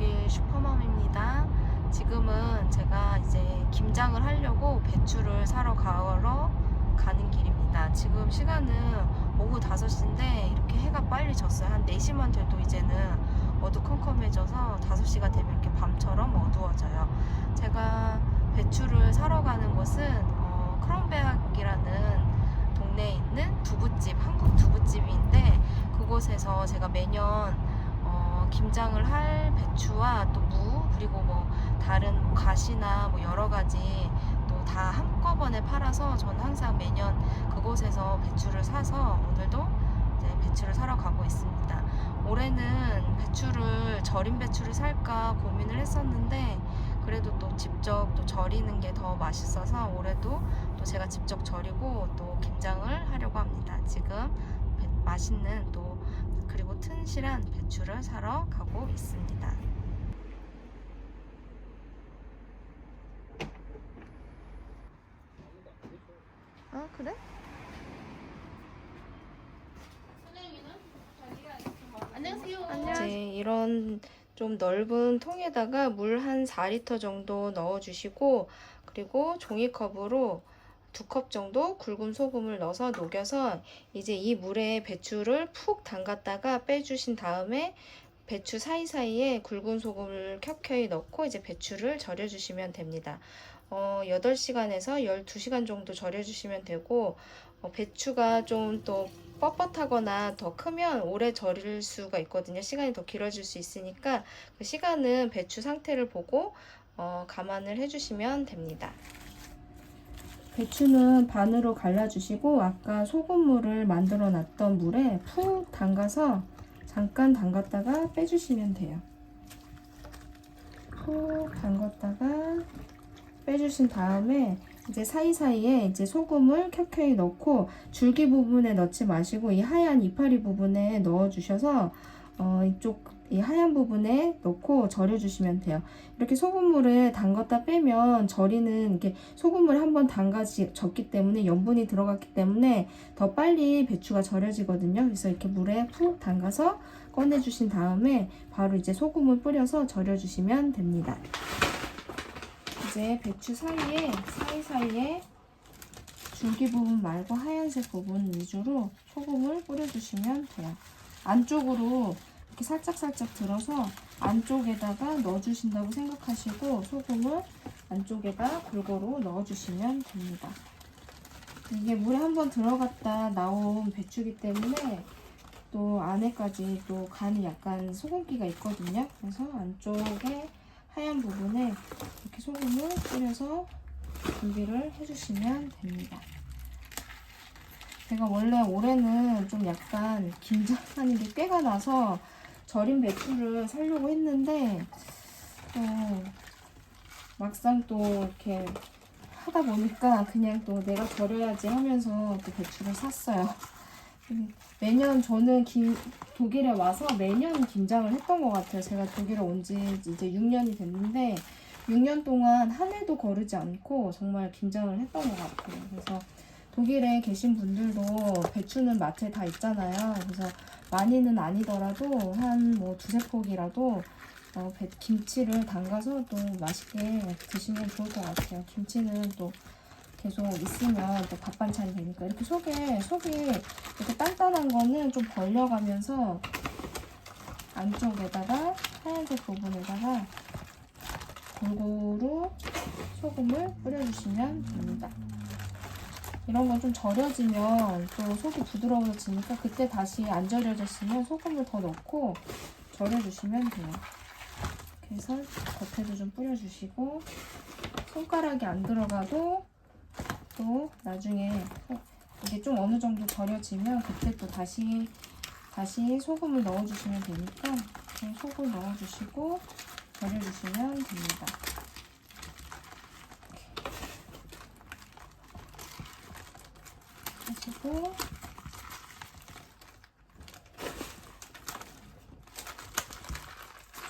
독일 슈퍼맘입니다. 지금은 제가 이제 김장을 하려고 배추를 사러 가는 길입니다. 지금 시간은 오후 5시인데 이렇게 해가 빨리 졌어요. 한 4시만 돼도 이제는 어두컴컴해져서 5시가 되면 이렇게 밤처럼 어두워져요. 제가 배추를 사러 가는 곳은 크롬베학이라는 동네에 있는 두부집, 한국 두부집인데 그곳에서 제가 매년 김장을 할 배추와 또 무, 그리고 뭐 다른 뭐 가시나 뭐 여러 가지 또 다 한꺼번에 팔아서 저는 항상 매년 그곳에서 배추를 사서 오늘도 이제 배추를 사러 가고 있습니다. 올해는 절인 배추를 살까 고민을 했었는데 그래도 또 직접 또 절이는 게 더 맛있어서 올해도 또 제가 직접 절이고 또 김장을 하려고 합니다. 지금 맛있는 또 그리고 튼실한 배추를 사러 가고 있습니다. 아, 그래? 안녕하세요. 이제 이런 좀 넓은 통에다가 물 한 4리터 정도 넣어주시고 그리고 종이컵으로 2컵 정도 굵은 소금을 넣어서 녹여서 이제 이 물에 배추를 푹 담갔다가 빼주신 다음에 배추 사이사이에 굵은 소금을 켜켜이 넣고 이제 배추를 절여주시면 됩니다. 8시간에서 12시간 정도 절여주시면 되고 배추가 좀 또 뻣뻣하거나 더 크면 오래 절일 수가 있거든요. 시간이 더 길어질 수 있으니까 그 시간은 배추 상태를 보고 감안을 해주시면 됩니다. 배추는 반으로 갈라주시고 아까 소금물을 만들어 놨던 물에 푹 담가서 잠깐 담갔다가 빼주시면 돼요. 푹 담갔다가 빼주신 다음에 이제 사이사이에 이제 소금을 켜켜이 넣고 줄기 부분에 넣지 마시고 이 하얀 이파리 부분에 넣어 주셔서 이쪽 이 하얀 부분에 넣고 절여주시면 돼요. 이렇게 소금물을 담갔다 빼면 절이는 이렇게 소금물에 한번 담가졌기 때문에 염분이 들어갔기 때문에 더 빨리 배추가 절여지거든요. 그래서 이렇게 물에 푹 담가서 꺼내주신 다음에 바로 이제 소금을 뿌려서 절여주시면 됩니다. 이제 배추 사이사이에 줄기 부분 말고 하얀색 부분 위주로 소금을 뿌려주시면 돼요. 안쪽으로 이렇게 살짝살짝 들어서 안쪽에다가 넣어주신다고 생각하시고 소금을 안쪽에다 골고루 넣어주시면 됩니다. 이게 물에 한번 들어갔다 나온 배추기 때문에 또 안에까지 또 간이 약간 소금기가 있거든요. 그래서 안쪽에 하얀 부분에 이렇게 소금을 뿌려서 준비를 해주시면 됩니다. 제가 원래 올해는 좀 약간 김장하는 게 꾀가 나서 절인 배추를 사려고 했는데 막상 또 이렇게 하다 보니까 그냥 또 내가 절여야지 하면서 또 배추를 샀어요. 매년 저는 독일에 와서 매년 김장을 했던 것 같아요. 제가 독일에 온 지 이제 6년이 됐는데 6년 동안 한 해도 거르지 않고 정말 김장을 했던 것 같아요. 그래서 독일에 계신 분들도 배추는 마트에 다 있잖아요. 그래서 많이는 아니더라도 한 뭐 2-3포기라도 김치를 담가서 또 맛있게 드시면 좋을 것 같아요. 김치는 또 계속 있으면 또 밥 반찬이 되니까 이렇게 속이 이렇게 단단한 거는 좀 벌려가면서 안쪽에다가 하얀색 부분에다가 골고루 소금을 뿌려주시면 됩니다. 이런 건 좀 절여지면 또 속이 부드러워지니까 그때 다시 안 절여졌으면 소금을 더 넣고 절여주시면 돼요. 그래서 겉에도 좀 뿌려주시고 손가락이 안 들어가도 또 나중에 이게 좀 어느 정도 절여지면 그때 또 다시 소금을 넣어주시면 되니까 소금 넣어주시고 절여주시면 됩니다. 하시고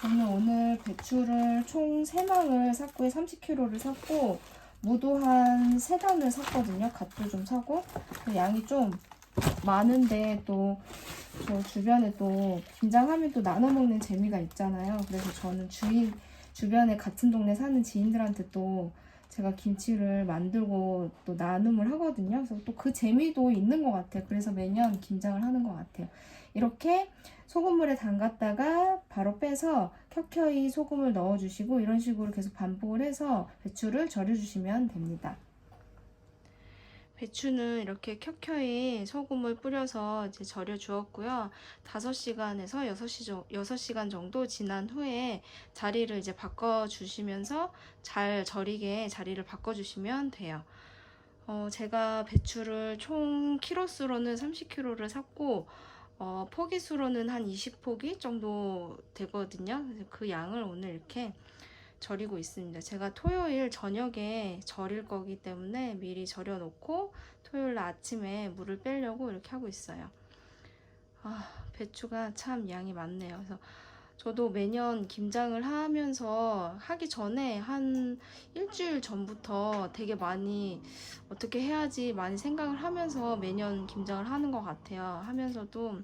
저는 오늘 배추를 총 3망을 샀고요. 30kg를 샀고 무도 한 3단을 샀거든요. 갓도 좀 사고 양이 좀 많은데 또 저 주변에 또 김장하면 또 나눠 먹는 재미가 있잖아요. 그래서 저는 주변에 같은 동네 사는 지인들한테 또 제가 김치를 만들고 또 나눔을 하거든요. 그래서 또 그 재미도 있는 것 같아요. 그래서 매년 김장을 하는 것 같아요. 이렇게 소금물에 담갔다가 바로 빼서 켜켜이 소금을 넣어주시고 이런 식으로 계속 반복을 해서 배추를 절여주시면 됩니다. 배추는 이렇게 켜켜이 소금을 뿌려서 이제 절여 주었고요. 5시간에서 6시간 정도 지난 후에 자리를 이제 바꿔 주시면서 잘 절이게 자리를 바꿔 주시면 돼요. 제가 배추를 총 키로수로는 30kg를 샀고 포기수로는 한 20포기 정도 되거든요. 그래서 그 양을 오늘 이렇게 절이고 있습니다. 제가 토요일 저녁에 절일 거기 때문에 미리 절여 놓고 토요일 아침에 물을 빼려고 이렇게 하고 있어요. 배추가 참 양이 많네요. 그래서 저도 매년 김장을 하면서 하기 전에 한 일주일 전부터 되게 많이 어떻게 해야지 많이 생각을 하면서 매년 김장을 하는 것 같아요. 하면서도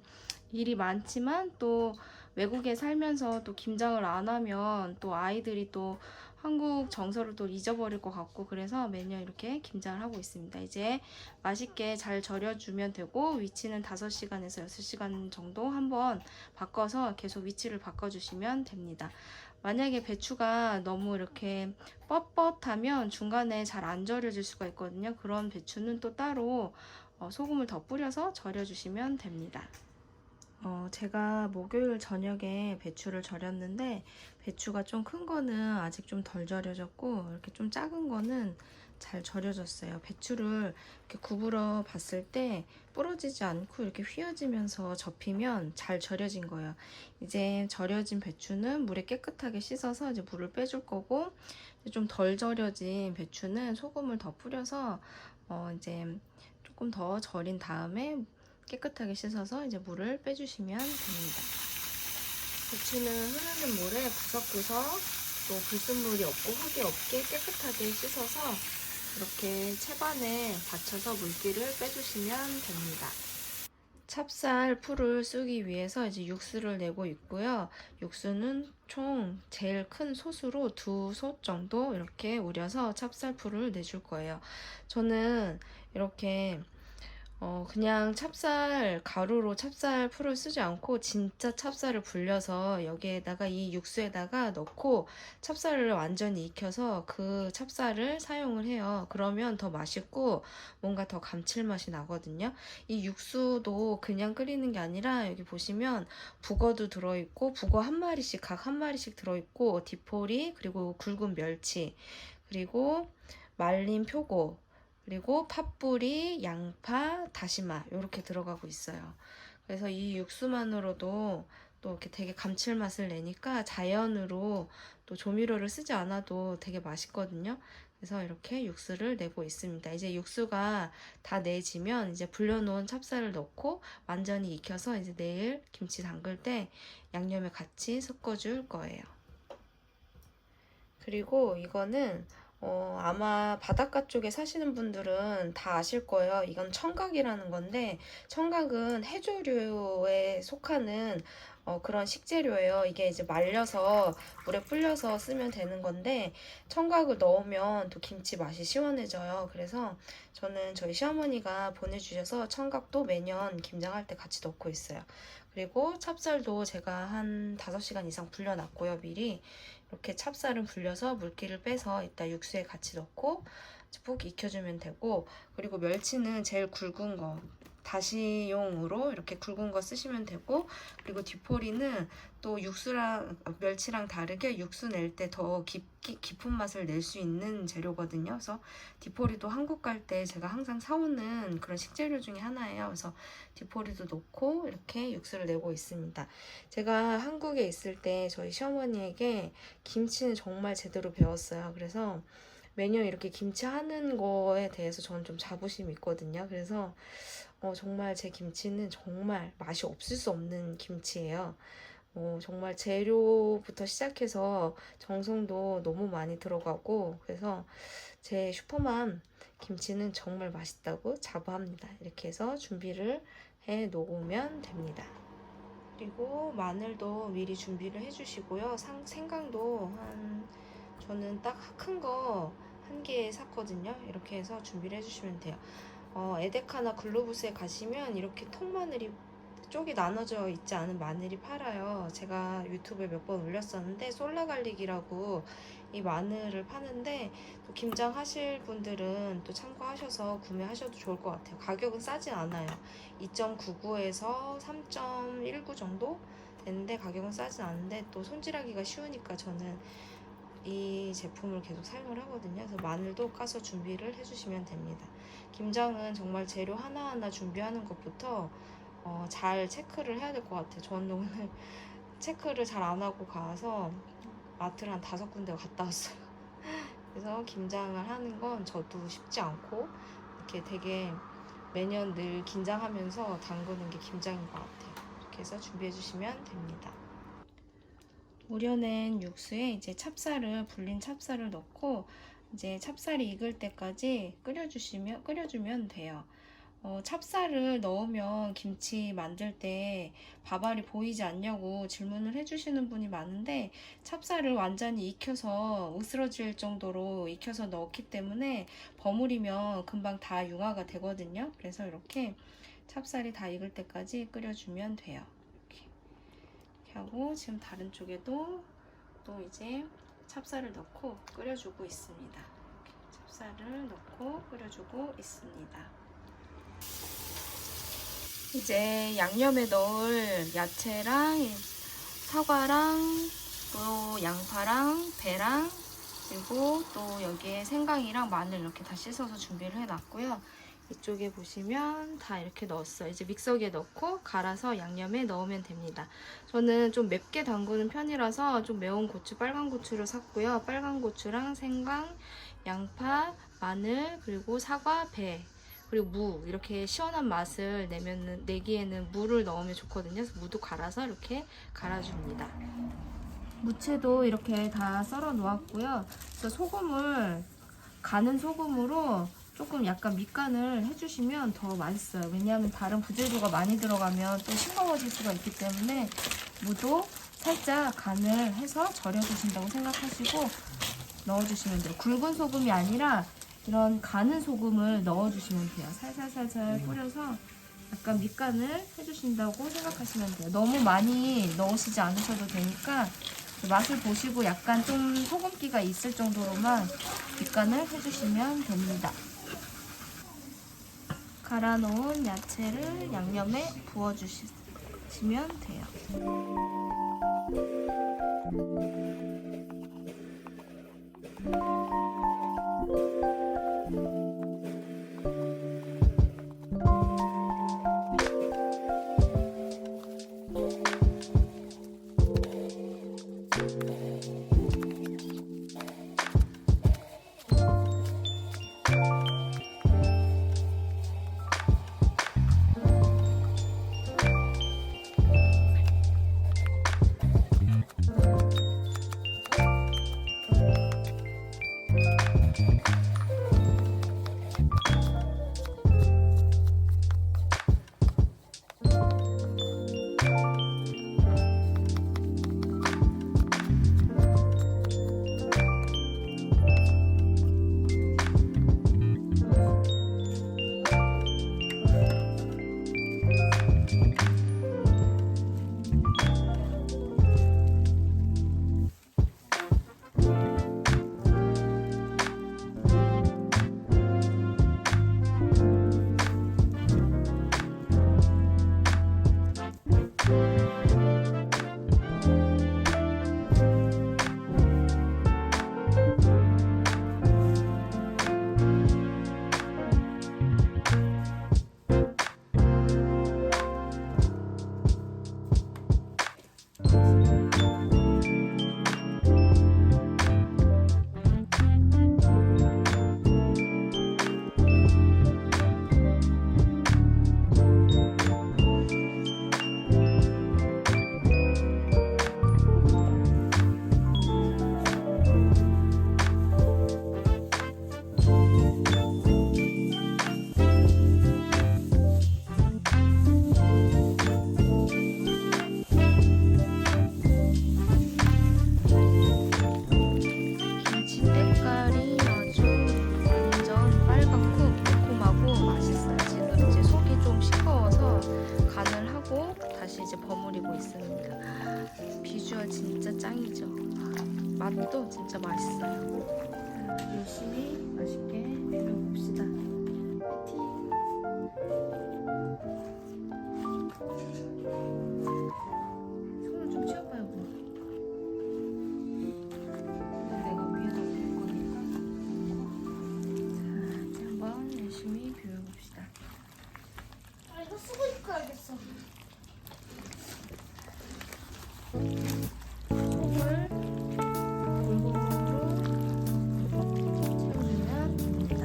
일이 많지만 또 외국에 살면서 또 김장을 안 하면 또 아이들이 또 한국 정서를 또 잊어버릴 것 같고 그래서 매년 이렇게 김장을 하고 있습니다. 이제 맛있게 잘 절여주면 되고 위치는 5시간에서 6시간 정도 한번 바꿔서 계속 위치를 바꿔주시면 됩니다. 만약에 배추가 너무 이렇게 뻣뻣하면 중간에 잘 안 절여질 수가 있거든요. 그런 배추는 또 따로 소금을 더 뿌려서 절여주시면 됩니다. 제가 목요일 저녁에 배추를 절였는데 배추가 좀 큰 거는 아직 좀 덜 절여졌고 이렇게 좀 작은 거는 잘 절여졌어요. 배추를 이렇게 구부러 봤을 때 부러지지 않고 이렇게 휘어지면서 접히면 잘 절여진 거예요. 이제 절여진 배추는 물에 깨끗하게 씻어서 이제 물을 빼줄 거고 좀 덜 절여진 배추는 소금을 더 뿌려서 이제 조금 더 절인 다음에 깨끗하게 씻어서 이제 물을 빼주시면 됩니다. 배추는 흐르는 물에 구석구석 또 불순물이 없고 흙이 없게 깨끗하게 씻어서 이렇게 채반에 받쳐서 물기를 빼주시면 됩니다. 찹쌀 풀을 쓰기 위해서 이제 육수를 내고 있고요. 육수는 총 제일 큰 솥으로 2솥 정도 이렇게 우려서 찹쌀 풀을 내줄 거예요. 저는 이렇게 그냥 찹쌀 가루로 찹쌀 풀을 쓰지 않고 진짜 찹쌀을 불려서 여기에다가 이 육수에다가 넣고 찹쌀을 완전히 익혀서 그 찹쌀을 사용을 해요. 그러면 더 맛있고 뭔가 더 감칠맛이 나거든요. 이 육수도 그냥 끓이는 게 아니라 여기 보시면 북어도 들어있고 북어 한 마리씩 각 한 마리씩 들어있고 디포리 그리고 굵은 멸치 그리고 말린 표고 그리고 팥뿌리, 양파, 다시마 이렇게 들어가고 있어요. 그래서 이 육수만으로도 또 이렇게 되게 감칠맛을 내니까 자연으로 또 조미료를 쓰지 않아도 되게 맛있거든요. 그래서 이렇게 육수를 내고 있습니다. 이제 육수가 다 내지면 이제 불려놓은 찹쌀을 넣고 완전히 익혀서 이제 내일 김치 담글 때 양념에 같이 섞어줄 거예요. 그리고 이거는 아마 바닷가 쪽에 사시는 분들은 다 아실 거예요. 이건 청각이라는 건데 청각은 해조류에 속하는 그런 식재료예요. 이게 이제 말려서 물에 불려서 쓰면 되는 건데 청각을 넣으면 또 김치 맛이 시원해져요. 그래서 저는 저희 시어머니가 보내주셔서 청각도 매년 김장할 때 같이 넣고 있어요. 그리고 찹쌀도 제가 한 5시간 이상 불려놨고요. 미리 이렇게 찹쌀은 불려서 물기를 빼서 이따 육수에 같이 넣고 푹 익혀주면 되고 그리고 멸치는 제일 굵은 거 다시용으로 이렇게 굵은 거 쓰시면 되고 그리고 디포리는 또 육수랑 멸치랑 다르게 육수 낼 때 더 깊은 맛을 낼 수 있는 재료거든요. 그래서 디포리도 한국 갈 때 제가 항상 사오는 그런 식재료 중에 하나예요. 그래서 디포리도 넣고 이렇게 육수를 내고 있습니다. 제가 한국에 있을 때 저희 시어머니에게 김치는 정말 제대로 배웠어요. 그래서 매년 이렇게 김치 하는 거에 대해서 저는 좀 자부심이 있거든요. 그래서 정말 제 김치는 정말 맛이 없을 수 없는 김치예요. 정말 재료부터 시작해서 정성도 너무 많이 들어가고 그래서 제 슈퍼맘 김치는 정말 맛있다고 자부합니다. 이렇게 해서 준비를 해 놓으면 됩니다. 그리고 마늘도 미리 준비를 해주시고요. 생강도 저는 딱 큰 거 한 개 샀거든요. 이렇게 해서 준비를 해주시면 돼요. 에데카나 글로부스에 가시면 이렇게 통마늘이 쪽이 나눠져 있지 않은 마늘이 팔아요. 제가 유튜브에 몇 번 올렸었는데 솔라갈릭이라고 이 마늘을 파는데 또 김장 하실 분들은 또 참고하셔서 구매하셔도 좋을 것 같아요. 가격은 싸진 않아요. 2.99에서 3.19 정도 되는데 가격은 싸진 않은데 또 손질하기가 쉬우니까 저는 이 제품을 계속 사용을 하거든요. 그래서 마늘도 까서 준비를 해주시면 됩니다. 김장은 정말 재료 하나하나 준비하는 것부터 잘 체크를 해야 될 것 같아요. 저는 오늘 체크를 잘 안 하고 가서 마트를 한 5군데 갔다 왔어요. 그래서 김장을 하는 건 저도 쉽지 않고 이렇게 되게 매년 늘 긴장하면서 담그는 게 김장인 것 같아요. 이렇게 해서 준비해 주시면 됩니다. 우려낸 육수에 이제 불린 찹쌀을 넣고 이제 찹쌀이 익을 때까지 끓여주면 돼요. 찹쌀을 넣으면 김치 만들 때 밥알이 보이지 않냐고 질문을 해주시는 분이 많은데 찹쌀을 완전히 익혀서 으스러질 정도로 익혀서 넣기 때문에 버무리면 금방 다 융화가 되거든요. 그래서 이렇게 찹쌀이 다 익을 때까지 끓여주면 돼요. 이렇게 하고 지금 다른 쪽에도 또 이제 찹쌀을 넣고 끓여주고 있습니다. 찹쌀을 넣고 끓여주고 있습니다. 이제 양념에 넣을 야채랑 사과랑 또 양파랑 배랑 그리고 또 여기에 생강이랑 마늘 이렇게 다 씻어서 준비를 해놨고요. 이쪽에 보시면 다 이렇게 넣었어요. 이제 믹서기에 넣고 갈아서 양념에 넣으면 됩니다. 저는 좀 맵게 담그는 편이라서 좀 매운 고추, 빨간 고추를 샀고요. 빨간 고추랑 생강, 양파, 마늘, 그리고 사과, 배 그리고 무 이렇게 시원한 맛을 내기에는 무를 넣으면 좋거든요. 그래서 무도 갈아서 이렇게 갈아줍니다. 무채도 이렇게 다 썰어 놓았고요. 그래서 가는 소금으로 조금 약간 밑간을 해주시면 더 맛있어요. 왜냐하면 다른 부재료가 많이 들어가면 또 싱거워질 수가 있기 때문에 무도 살짝 간을 해서 절여주신다고 생각하시고 넣어주시면 돼요. 굵은 소금이 아니라 이런 가는 소금을 넣어주시면 돼요. 살살살살 뿌려서 약간 밑간을 해주신다고 생각하시면 돼요. 너무 많이 넣으시지 않으셔도 되니까 맛을 보시고 약간 좀 소금기가 있을 정도로만 밑간을 해주시면 됩니다. 갈아 놓은 야채를 양념에 부어주시면 돼요. 맛도 진짜 맛있어요. 자, 열심히 맛있게 비벼봅시다. 손을 좀 치워봐요. 뭐. 내가 위에다 올릴 거니까. 자, 이제 한번 열심히 비벼봅시다. 아, 이거 쓰고 있고 알겠어. 속을 골고루 채워주면 됩니다.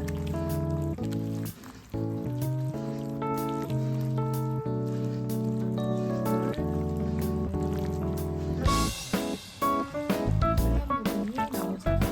하얀 부분이 나오지 맛있다.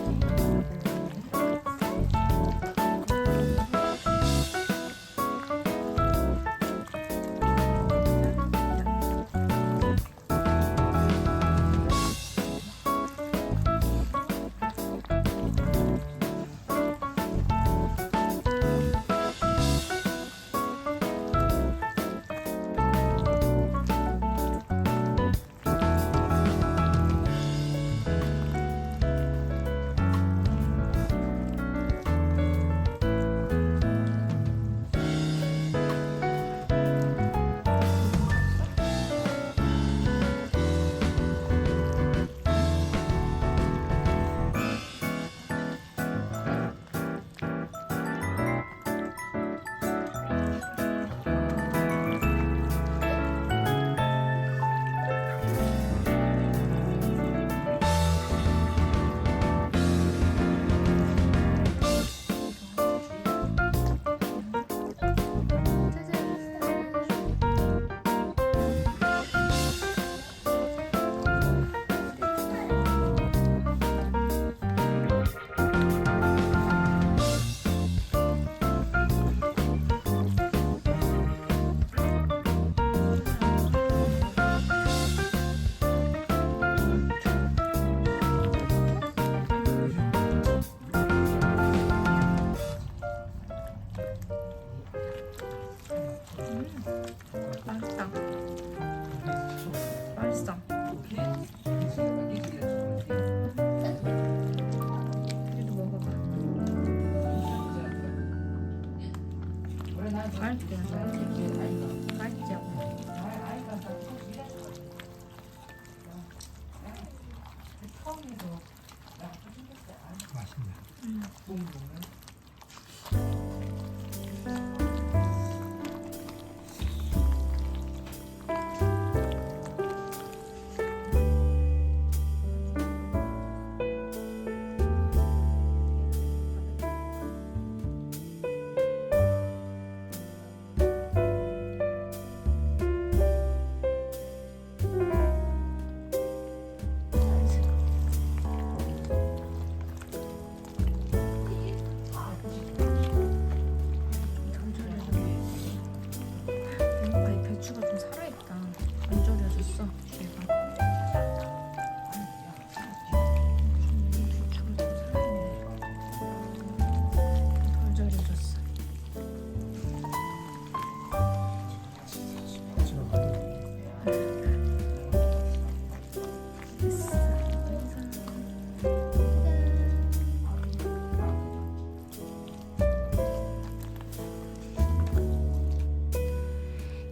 맛있어. 그래도 먹어봐. 맛있지? 맛있지? 아니, 배추가 좀 살아있다. 안 절여졌어. 얘가. 배추가 좀 살아있네. 덜 절여졌어. 됐어.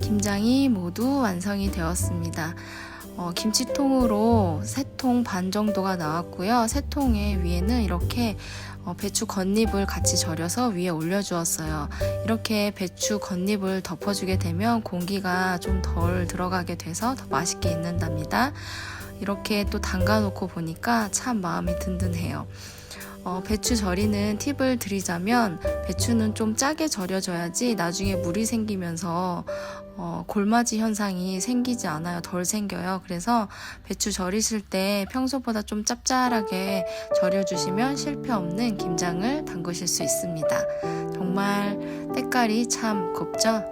김장이 모두 완성이 되었습니다. 김치통으로 3통 반 정도가 나왔고요. 3통의 위에는 이렇게 배추 겉잎을 같이 절여서 위에 올려주었어요. 이렇게 배추 겉잎을 덮어주게 되면 공기가 좀 덜 들어가게 돼서 더 맛있게 익는답니다. 이렇게 또 담가 놓고 보니까 참 마음이 든든해요. 배추 절이는 팁을 드리자면 배추는 좀 짜게 절여져야지 나중에 물이 생기면서 골마지 현상이 생기지 않아요. 덜 생겨요. 그래서 배추 절이실 때 평소보다 좀 짭짤하게 절여주시면 실패 없는 김장을 담그실 수 있습니다. 정말 때깔이 참 곱죠?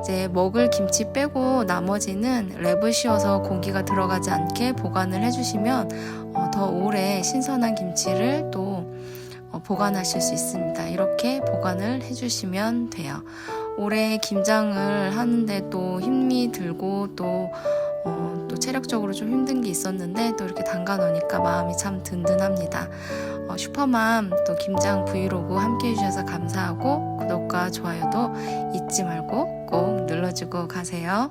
이제 먹을 김치 빼고 나머지는 랩을 씌워서 공기가 들어가지 않게 보관을 해주시면 더 오래 신선한 김치를 또 보관하실 수 있습니다. 이렇게 보관을 해주시면 돼요. 올해 김장을 하는데 또 힘이 들고 또 또 체력적으로 좀 힘든 게 있었는데 또 이렇게 담가 놓으니까 마음이 참 든든합니다. 슈퍼맘 또 김장 브이로그 함께 해주셔서 감사하고 구독과 좋아요도 잊지 말고 꼭 눌러주고 가세요.